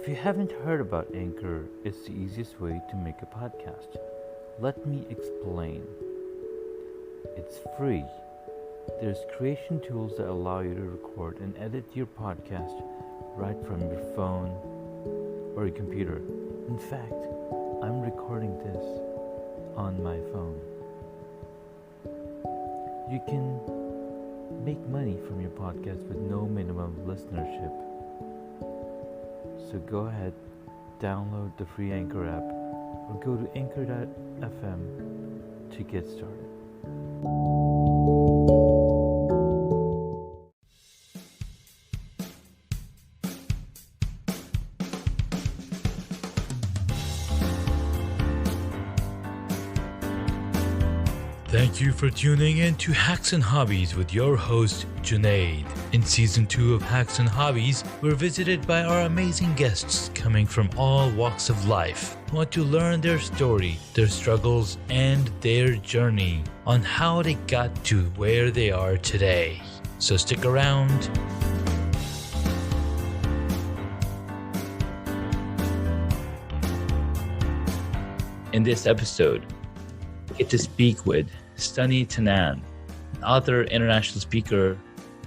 If you haven't heard about Anchor, it's the easiest way to make a podcast. Let me explain. It's free. There's creation tools that allow you to record and edit your podcast right from your phone or your computer. In fact, I'm recording this on my phone. You can make money from your podcast with no minimum listenership. So go ahead, download the free Anchor app or go to anchor.fm to get started. Thank you for tuning in to Hacks and Hobbies with your host, Junaid. In Season 2 of Hacks and Hobbies, we're visited by our amazing guests coming from all walks of life who want to learn their story, their struggles, and their journey on how they got to where they are today. So stick around. In this episode, we get to speak with Sonny Tannan, an author, international speaker,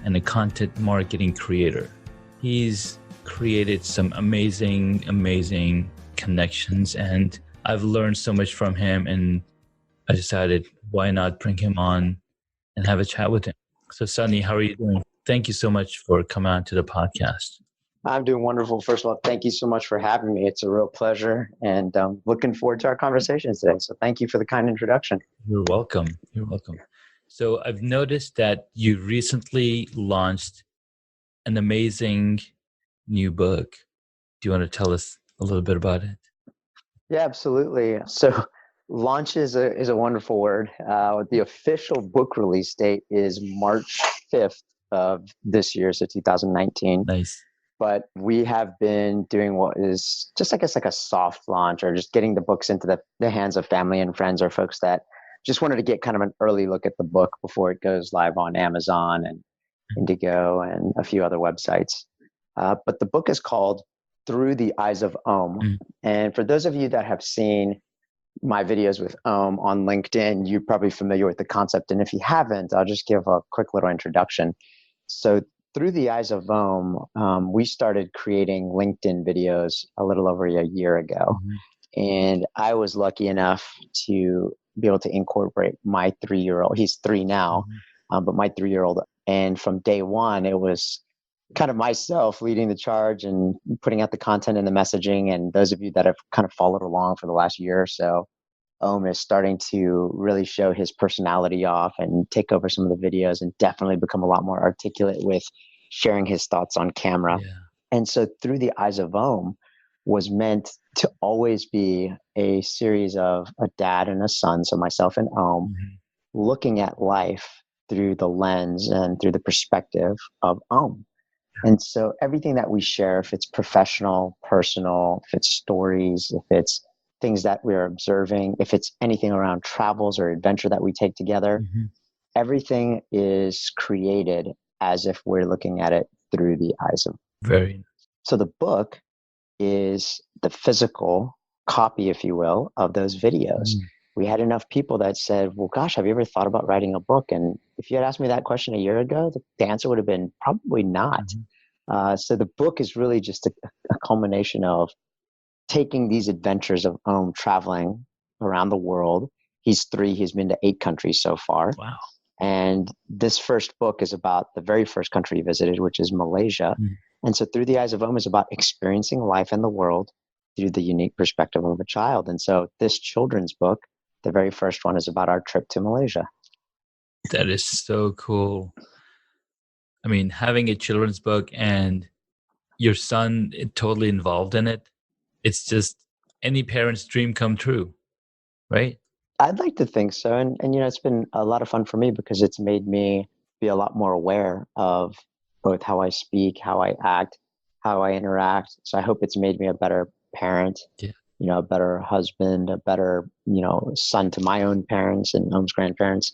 and a content marketing creator. He's created some amazing connections, and I've learned so much from him, and I decided why not bring him on and have a chat with him. So Sonny, how are you doing? Thank you so much for coming on to the podcast. I'm doing wonderful. First of all, thank you so much for having me. It's a real pleasure, and looking forward to our conversation today. So thank you for the kind introduction. You're welcome. You're welcome. So I've noticed that you recently launched an amazing new book. Do you want to tell us a little bit about it? Yeah, absolutely. So launch is a wonderful word. The official book release date is March 5th of this year, so 2019. Nice. But we have been doing what is just, I guess, like a soft launch, or just getting the books into the hands of family and friends, or folks that just wanted to get kind of an early look at the book before it goes live on Amazon and Indigo and a few other websites. But the book is called Through the Eyes of Om. And for those of you that have seen my videos with Om on LinkedIn, you're probably familiar with the concept. And if you haven't, I'll just give a quick little introduction. So Through the Eyes of Om, we started creating LinkedIn videos a little over a year ago. And I was lucky enough to be able to incorporate my 3-year-old. He's 3 now, but my 3-year-old. And from day one, it was kind of myself leading the charge and putting out the content and the messaging. And those of you that have kind of followed along for the last year or so, Om is starting to really show his personality off and take over some of the videos, and definitely become a lot more articulate with sharing his thoughts on camera. Yeah. And so Through the Eyes of Om was meant to always be a series of a dad and a son, so myself and Om, looking at life through the lens and through the perspective of Om. And so everything that we share, if it's professional, personal, if it's stories, if it's things that we're observing, if it's anything around travels or adventure that we take together, everything is created as if we're looking at it through the eyes of. Very nice. So the book is the physical copy, if you will, of those videos. We had enough people that said, well, gosh, have you ever thought about writing a book? And if you had asked me that question a year ago, the answer would have been probably not. So the book is really just a culmination of taking these adventures of Om traveling around the world. He's 3, he's been to 8 countries so far. Wow. And this first book is about the very first country he visited, which is Malaysia. And so Through the Eyes of Om is about experiencing life and the world through the unique perspective of a child. And so this children's book, the very first one, is about our trip to Malaysia. That is so cool. I mean, having a children's book and your son totally involved in it, it's just any parent's dream come true, right? I'd like to think so. And it's been a lot of fun for me because it's made me be a lot more aware of both how I speak, how I act, how I interact. So I hope it's made me a better parent, a better husband, a better, son to my own parents and Om's grandparents,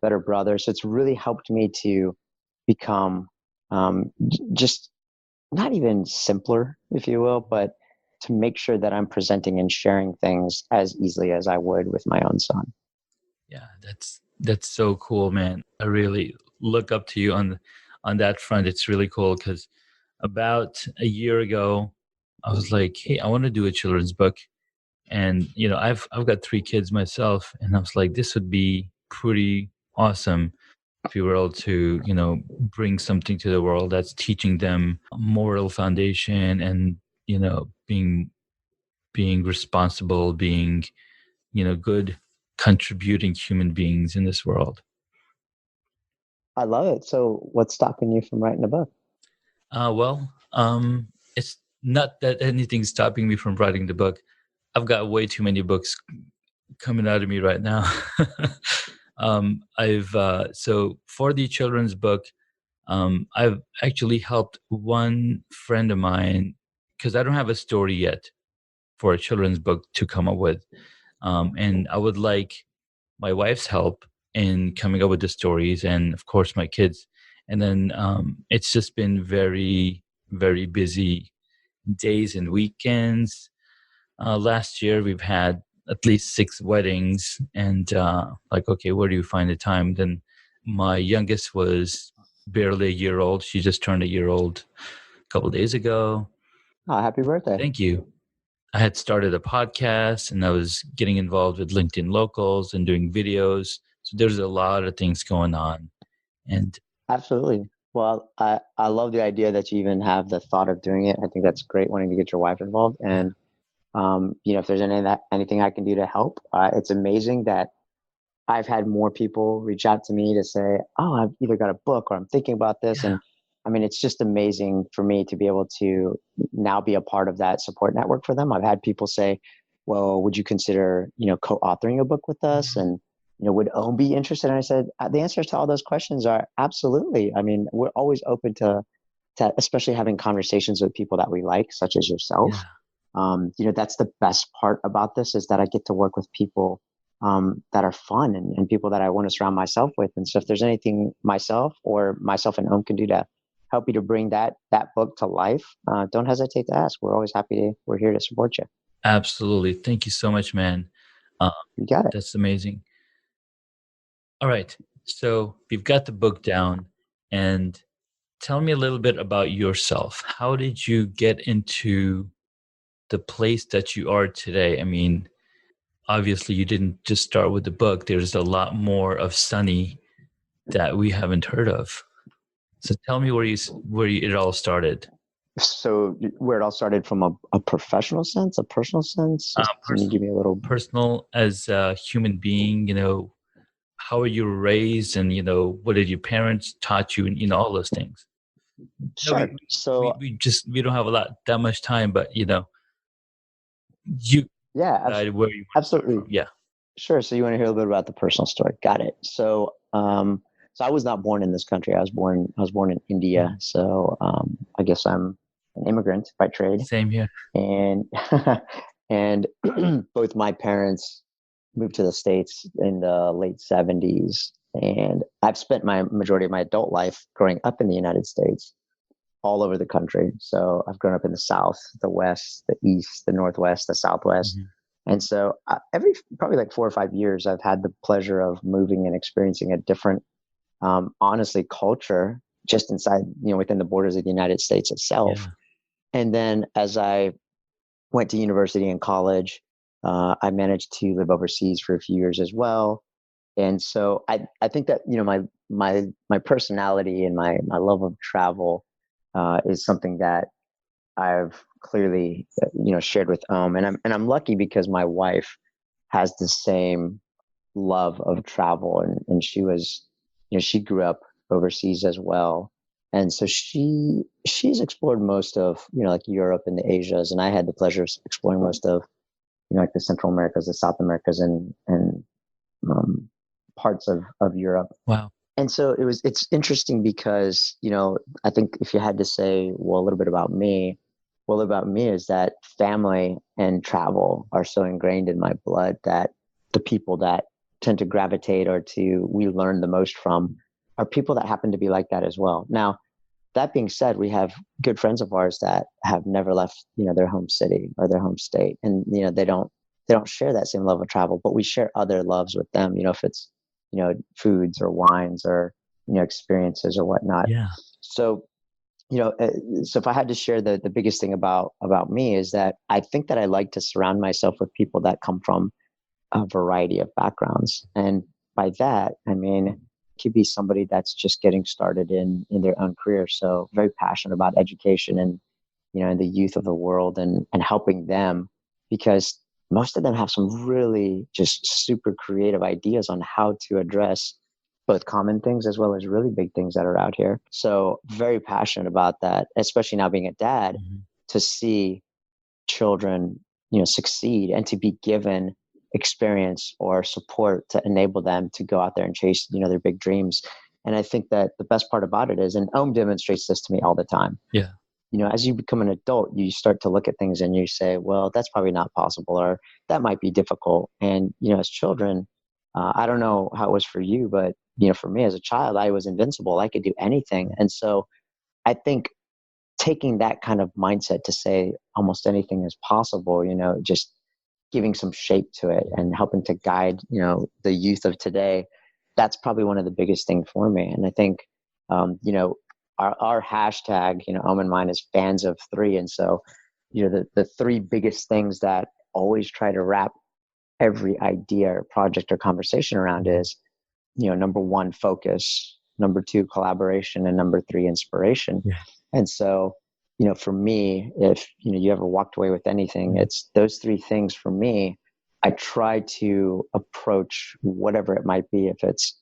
better brother. So it's really helped me to become just not even simpler, if you will, but to make sure that I'm presenting and sharing things as easily as I would with my own son. Yeah, that's so cool, man. I really look up to you on that front. It's really cool because about a year ago, I was like, hey, I want to do a children's book. And I've got 3 kids myself, and I was like, this would be pretty awesome if you were able to bring something to the world that's teaching them a moral foundation, and being responsible, being good, contributing human beings in this world. I love it. So, what's stopping you from writing a book? Well, it's not that anything's stopping me from writing the book. I've got way too many books coming out of me right now. I've so for the children's book, I've actually helped one friend of mine because I don't have a story yet for a children's book to come up with, and I would like my wife's help in coming up with the stories, and of course my kids. And then it's just been very, very busy days and weekends. Last year we've had at least 6 weddings, and like, okay, where do you find the time? Then my youngest was barely a year old. She just turned a year old a couple days ago. Oh, happy birthday. Thank you. I had started a podcast, and I was getting involved with LinkedIn Locals and doing videos. So there's a lot of things going on. And Absolutely. Well, I love the idea that you even have the thought of doing it. I think that's great, wanting to get your wife involved. And if there's anything I can do to help, it's amazing that I've had more people reach out to me to say, "Oh, I've either got a book or I'm thinking about this." yeah, And I mean, it's just amazing for me to be able to now be a part of that support network for them. I've had people say, "Well, would you consider, co-authoring a book with us?" mhm, And would Own be interested? And I said, the answers to all those questions are absolutely. I mean, we're always open to especially having conversations with people that we like, such as yourself. yeah, That's the best part about this, is that I get to work with people that are fun, and people that I want to surround myself with. And so if there's anything myself and Om can do to help you to bring that book to life, don't hesitate to ask. We're always we're here to support you. absolutely. Thank you so much, man. Uh, You got it. that's amazing. All right. So we've got the book down, and tell me a little bit about yourself. How did you get into the place that you are today? I mean, obviously you didn't just start with the book. There's a lot more of Sonny that we haven't heard of. So tell me it all started. So where it all started, from a professional sense, a personal sense, can you Personal, give me a little? personal as a human being. How were you raised, and what did your parents taught you, and all those things. No, Sure. So we don't have that much time, but you yeah, decide where you want to start absolutely. from. Yeah. Sure. So you want to hear a little bit about the personal story? Got it. So I was not born in this country. I was born in India. Mhm. So I guess I'm an immigrant by trade, Same here. and and both my parents moved to the States in the late '70s, and I've spent my majority of my adult life growing up in the United States, all over the country. So I've grown up in the South, the West, the East, the Northwest, the Southwest. Mhm. And so every probably like 4 or 5 years, I've had the pleasure of moving and experiencing a different, honestly, culture just inside, within the borders of the United States itself. Yeah. And then as I went to university and college, I managed to live overseas for a few years as well. And so I think that my personality and my love of travel is something that I've clearly shared with and I'm lucky because my wife has the same love of travel, and she grew up overseas as well. And so she's explored most of like Europe and the Asias, and I had the pleasure of exploring most of like the Central Americas, the South Americas, and um, parts of Europe. Wow. And so it's interesting because, I think if you had to say, well, a little bit about me, is that family and travel are so ingrained in my blood that the people that tend to gravitate or we learn the most from are people that happen to be like that as well. Now, that being said, we have good friends of ours that have never left, their home city or their home state. And, they don't share that same love of travel, but we share other loves with them, if it's, foods or wines or, experiences or whatnot. Yeah. So, so if I had to share the biggest thing about me is that I think that I like to surround myself with people that come from a variety of backgrounds. And by that, I mean, it could be somebody that's just getting started in their own career. So very passionate about education and, and the youth of the world and helping them, because most of them have some really just super creative ideas on how to address both common things as well as really big things that are out here. So very passionate about that, especially now being a dad, Mm-hmm. to see children, succeed and to be given experience or support to enable them to go out there and chase, their big dreams. And I think that the best part about it is, and Ohm demonstrates this to me all the time. Yeah. As you become an adult, you start to look at things and you say, well, that's probably not possible, or that might be difficult. And, as children, I don't know how it was for you, but, for me as a child, I was invincible. I could do anything. And so I think taking that kind of mindset to say almost anything is possible, just giving some shape to it and helping to guide, the youth of today, that's probably one of the biggest things for me. And I think, our hashtag, Ohm and mine is fans of three. And so, the three biggest things that always try to wrap every idea or project or conversation around is, number one, focus, number two, collaboration, and number three, inspiration. Yeah. And so, for me, if, you ever walked away with anything, it's those three things for me. I try to approach whatever it might be, if it's,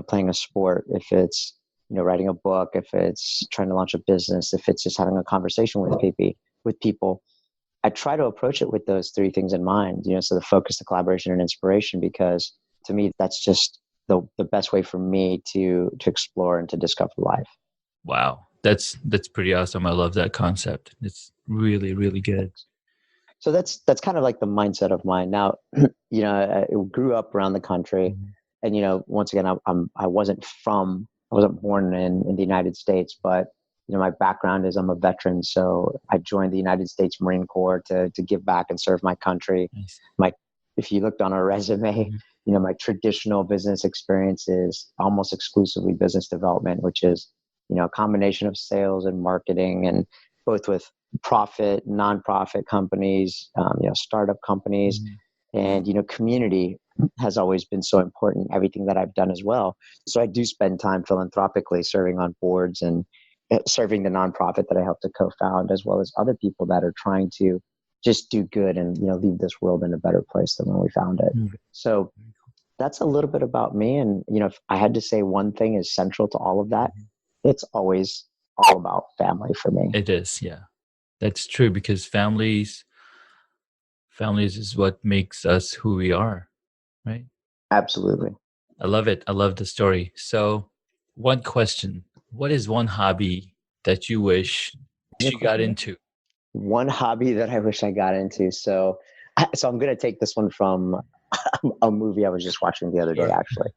playing a sport, if it's, writing a book, if it's trying to launch a business, if it's just having a conversation with people, I try to approach it with those three things in mind, so the focus, the collaboration, and inspiration, because to me, that's just the best way for me to explore and to discover life. Wow. That's pretty awesome. I love that concept. It's really, really good. So that's kind of like the mindset of mine. Now, I grew up around the country, and once again, I wasn't born in the United States, but my background is I'm a veteran, so I joined the United States Marine Corps to give back and serve my country. Nice. If you looked on our resume, my traditional business experience is almost exclusively business development, which is a combination of sales and marketing, and both with profit, nonprofit companies, startup companies, and community has always been so important in everything that I've done as well. So I do spend time philanthropically serving on boards and serving the nonprofit that I helped to co-found, as well as other people that are trying to just do good and leave this world in a better place than when we found it. So that's a little bit about me. And if I had to say one thing is central to all of that, it's always all about family for me. It is, yeah. That's true, because families is what makes us who we are, right? Absolutely. I love it. I love the story. So, one question: what is one hobby that you wish you got into? One hobby that I wish I got into. So I'm going to take this one from a movie I was just watching the other day, actually.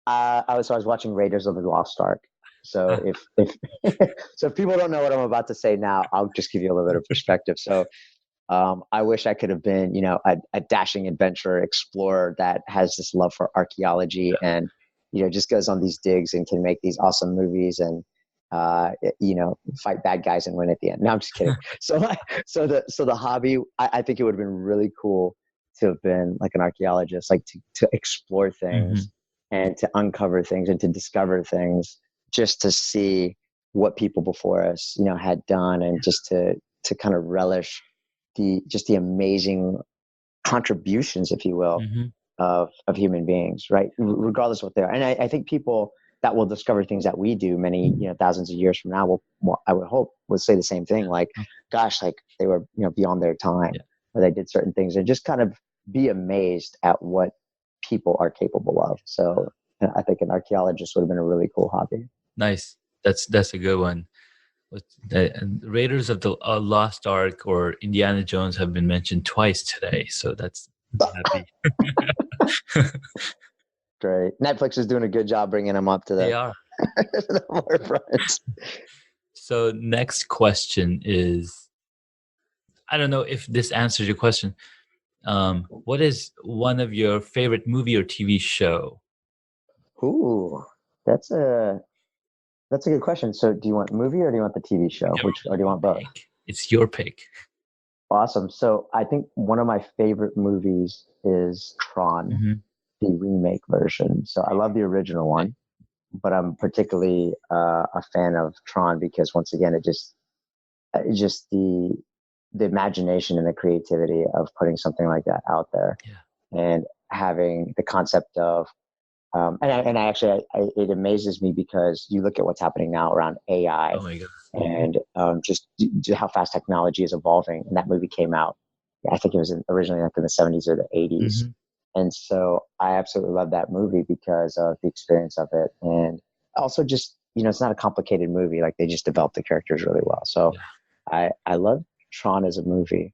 I was watching Raiders of the Lost Ark. So if so if people don't know what I'm about to say now, I'll just give you a little bit of perspective. So I wish I could have been, a dashing adventurer, explorer that has this love for archaeology and, just goes on these digs and can make these awesome movies and, fight bad guys and win at the end. No, I'm just kidding. So the hobby, I think it would have been really cool to have been like an archaeologist, like to explore things and to uncover things and to discover things, just to see what people before us, had done, and just to kind of relish the amazing contributions, if you will, of human beings, right? Regardless of what they are. And I think people that will discover things that we do many, thousands of years from now will I would hope would say the same thing, like, gosh, like they were, beyond their time, or they did certain things, and just kind of be amazed at what people are capable of. So I think an archaeologist would have been a really cool hobby. Nice. That's a good one. The Raiders of the Lost Ark or Indiana Jones have been mentioned twice today, so that's happy. Great. Netflix is doing a good job bringing them up to They are. the forefront. So next question is, I don't know if this answers your question. What is one of your favorite movie or TV show? Ooh, that's a that's a good question. So, do you want movie or do you want the TV show? Whichever Which or one do you you want both? pick. It's your pick. Awesome. So, I think one of my favorite movies is Tron, Mm-hmm. the remake version. So, I love the original one, but I'm particularly a fan of Tron because once again, it's just the imagination and the creativity of putting something like that out there Yeah. and having the concept of and I actually it amazes me because you look at what's happening now around AI Oh my god. and just how fast technology is evolving. And that movie came out, I think it was originally like in the 70s or the 80s. Mm-hmm. And so I absolutely love that movie because of the experience of it. And also just, it's not a complicated movie. Like they just developed the characters really well. So Yeah. I love Tron as a movie.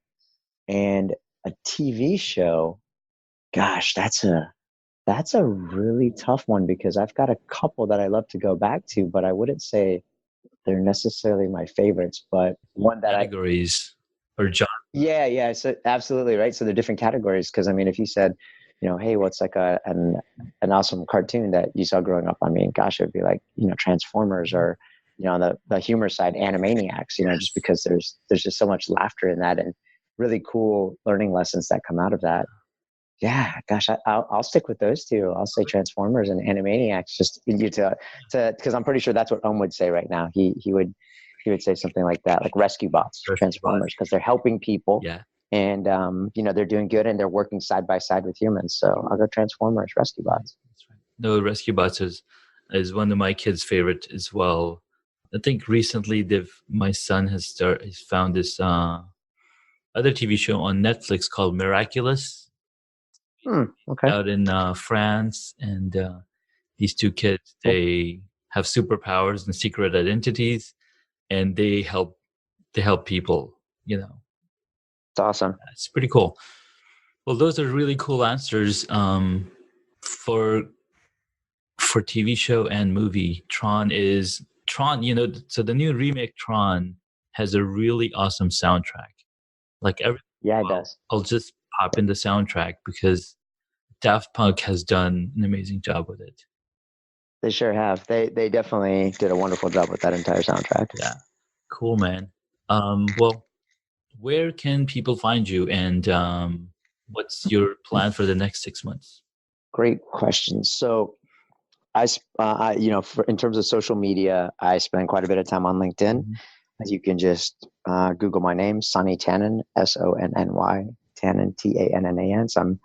And a TV show, gosh, that's a really tough one because I've got a couple that I love to go back to, but I wouldn't say they're necessarily my favorites. But one that Categories or genre. yeah, so absolutely right. So they're different categories because I mean, if you said, hey, what's like an awesome cartoon that you saw growing up? I mean, gosh, it would be like Transformers or on the humor side, Animaniacs. Just Yes. because there's just so much laughter in that and really cool learning lessons that come out of that. Yeah, gosh, I'll stick with those two. I'll say Transformers and Animaniacs, just you to because I'm pretty sure that's what would say right now. He would say something like that, like Rescue Bots, Rescue Bot. Transformers, because they're helping people Yeah. and they're doing good and they're working side by side with humans. So I'll go Transformers, Rescue Bots. That's right. No, Rescue Bots is one of my kids' favorite as well. I think recently my son he's found this other TV show on Netflix called Miraculous Okay, out in France, and these two kids, cool. they have superpowers and secret identities, and they help people. It's awesome. It's pretty cool. Well, those are really cool answers for TV show and movie. Tron. So the new remake Tron has a really awesome soundtrack. Like every Yeah, it while, does. I'll just pop in the soundtrack because Daft Punk has done an amazing job with it. They sure have. They definitely did a wonderful job with that entire soundtrack. Yeah, cool, man. Well, where can people find you, and what's your plan for the next 6 months? Great question. So in terms of social media, I spend quite a bit of time on LinkedIn. Mhm. You can just Google my name, Sonny Tannan, Sonny, Tannan, Tannan. So I'm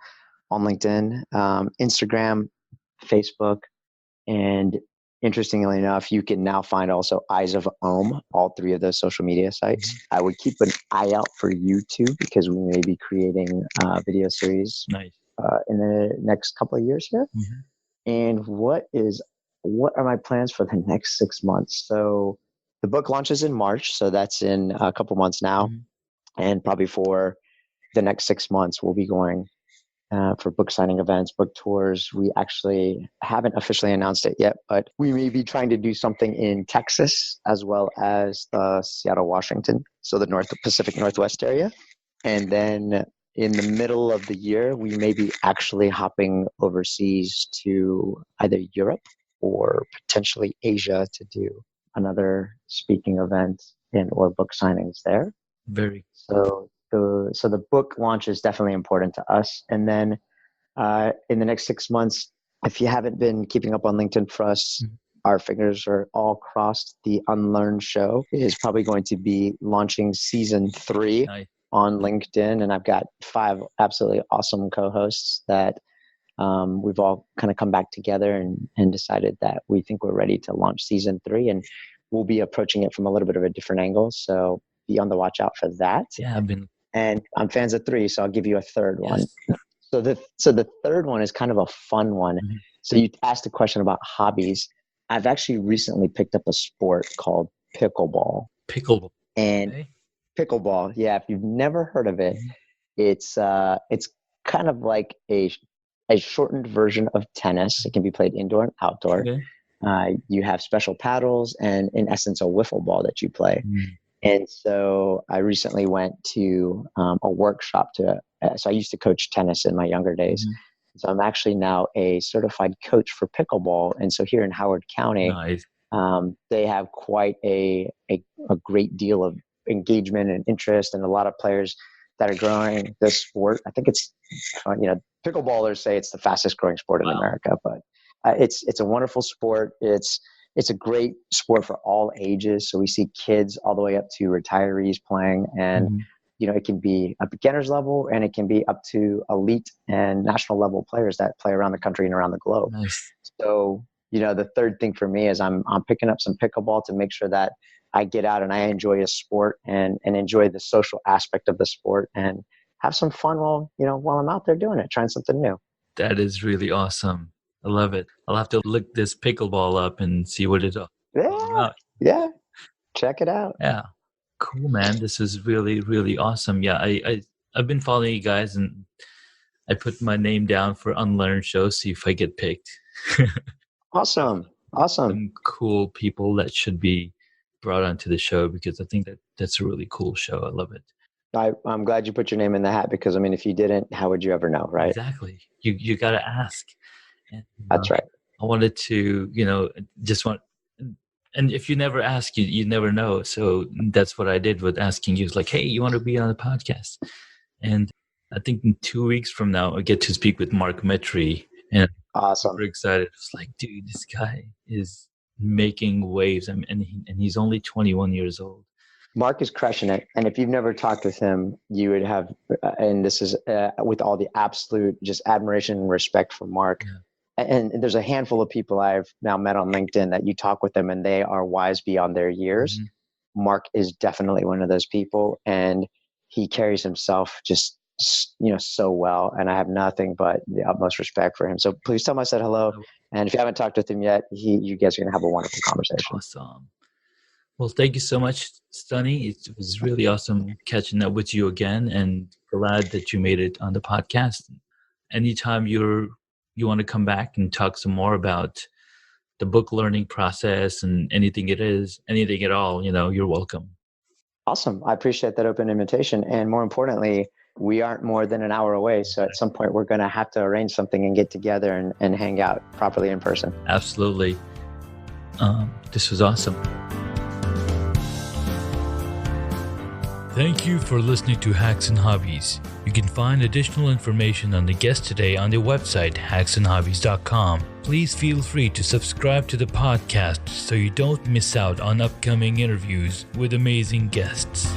on LinkedIn, Instagram, Facebook, and interestingly enough, you can now find also Eyes of Ohm, all three of those social media sites. I would keep an eye out for YouTube because we may be creating a video series Nice. in the next couple of years here. Mm-hmm. And what are my plans for the next 6 months? So the book launches in March, so that's in a couple months now, Mm-hmm. and probably for the next 6 months, we'll be going for book signing events, book tours. We actually haven't officially announced it yet, but we may be trying to do something in Texas as well as Seattle, Washington, so the North Pacific Northwest area. And then in the middle of the year, we may be actually hopping overseas to either Europe or potentially Asia to do another speaking event and or book signings there. Very. So the book launch is definitely important to us. And then in the next 6 months, if you haven't been keeping up on LinkedIn for us, Mhm. our fingers are all crossed. The Unlearned Show is probably going to be launching season 3 Nice. on LinkedIn, and I've got 5 absolutely awesome co-hosts that we've all kind of come back together and decided that we think we're ready to launch season 3, and we'll be approaching it from a little bit of a different angle. So be on the watch out for that. Yeah, I've been. And I'm fans of 3, so I'll give you a third one. Yes. So the third one is kind of a fun one. Mhm. So you asked a question about hobbies. I've actually recently picked up a sport called pickleball. Pickleball. And Okay. pickleball, yeah, if you've never heard of it, Mhm. it's kind of like a shortened version of tennis. It can be played indoor and outdoor. Okay. You have special paddles and, in essence, a wiffle ball that you play. And so I recently went to a workshop so I used to coach tennis in my younger days. So I'm actually now a certified coach for pickleball. And so here in Howard County, Nice. they have quite a great deal of engagement and interest, and a lot of players that are growing this sport. I think it's, pickleballers say it's the fastest growing sport in America, but it's a wonderful sport. It's a great sport for all ages. So we see kids all the way up to retirees playing, and it can be a beginner's level, and it can be up to elite and national level players that play around the country and around the globe. Nice. So, the third thing for me is I'm picking up some pickleball to make sure that I get out and I enjoy a sport and enjoy the social aspect of the sport and have some fun while I'm out there doing it, trying something new. That is really awesome. I love it. I'll have to look this pickleball up and see what it's all about. Yeah. Check it out. Yeah. Cool, man. This is really, really awesome. Yeah, I've been following you guys, and I put my name down for Unlearn show, see if I get picked. Awesome. Some cool people that should be brought onto the show, because I think that's a really cool show. I love it. I'm glad you put your name in the hat, because if you didn't, how would you ever know, right? Exactly. You got to ask. And, that's right. I wanted to, and if you never ask, you never know. So that's what I did with asking you. It's like, hey, you want to be on the podcast? And I think in 2 weeks from now, I get to speak with Mark Mitri. And awesome. I'm super excited. It's like, dude, this guy is making waves. And he's only 21 years old. Mark is crushing it. And if you've never talked with him, you would have, and this is with all the absolute just admiration and respect for Mark. Yeah. And there's a handful of people I've now met on LinkedIn that you talk with them and they are wise beyond their years. Mark is definitely one of those people, and he carries himself just, so well. And I have nothing but the utmost respect for him. So please tell him I said hello. And if you haven't talked with him yet, you guys are going to have a wonderful conversation. Awesome. Well, thank you so much, Sonny. It was really awesome catching up with you again, and glad that you made it on the podcast. Anytime you want to come back and talk some more about the book learning process and anything at all, you're welcome. Awesome. I appreciate that open invitation. And more importantly, we aren't more than an hour away. So at some point, we're going to have to arrange something and get together and hang out properly in person. Absolutely. This was awesome. Thank you for listening to Hacks and Hobbies. You can find additional information on the guest today on the website hacksandhobbies.com. Please feel free to subscribe to the podcast so you don't miss out on upcoming interviews with amazing guests.